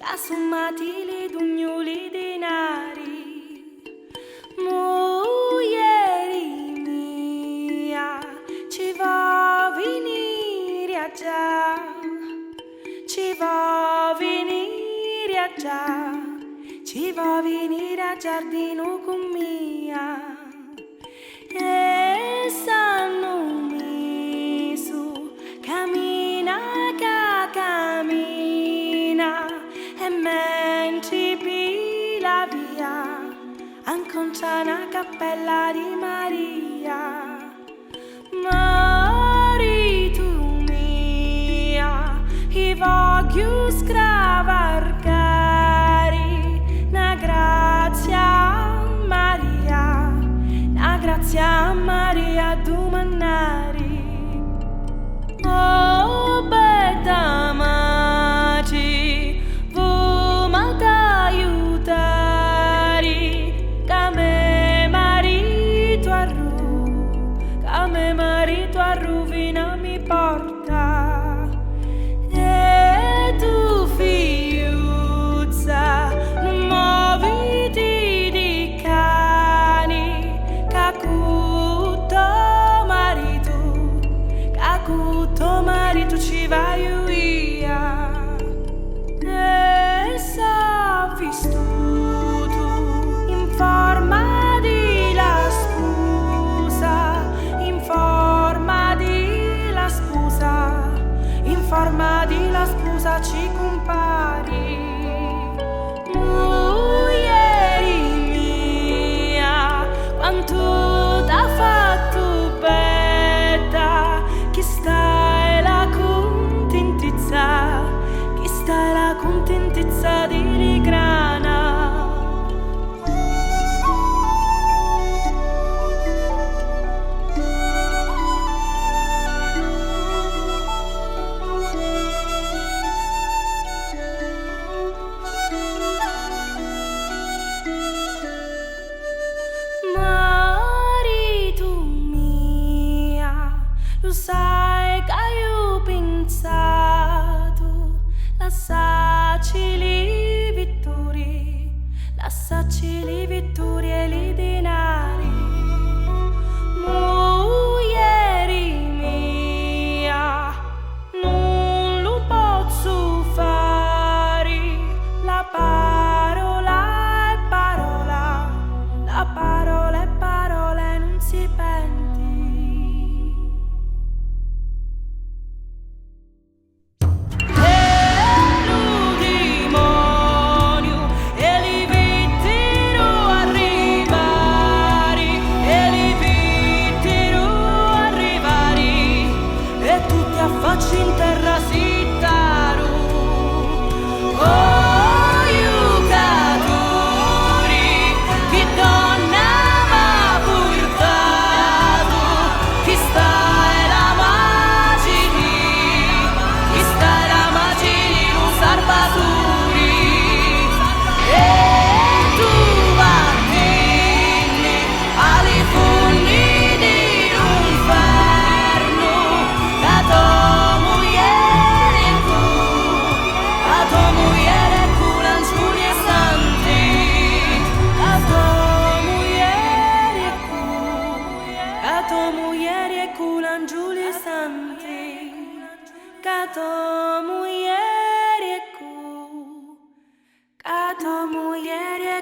Assumatili dugnuli denari, muieri mia, ci va venire a già, ci va venire a già, ci va venire a giardino con mia. E sanno mi su, cammina che cammina, e mentre pila via, inconcia una cappella di Maria. Marito mia, io voglio scavarcare, na grazia Maria, na grazia Maria domannari. Oh, betta magi, vu malta aiutari, come marito a rovina mi porta. E tu figliuzza, non muoviti di cani, cacuto marito ci vai via. E s'ha visto in forma di la sposa, in forma di la sposa, in forma di la sposa ci compari. Muieri mia, quanto t'ha fatto bella, chi sta è la contentezza, chi sta è la contentezza di rigrana. Marito mia, lo sai che io ho pensato, lasciaci le vittorie e i denari. Muieri mia, non lo posso fare, la parola è parola, la parola è parola e non si penti. E lo demonio, e li vettero arrivare, e li vettero arrivare, e tutti a faccia in terra sittaro. Oh, giocatori, che donna m'ha portato, chi sta è la magini, chi sta è la magini, un salvatore. E tu vattene alle fondi di un inferno, la tua moglie e tu, la tua moglie e culangiuli e santi, la tua moglie e la tua moglie e culangiuli e santi, la tua moglie e la tua moglie e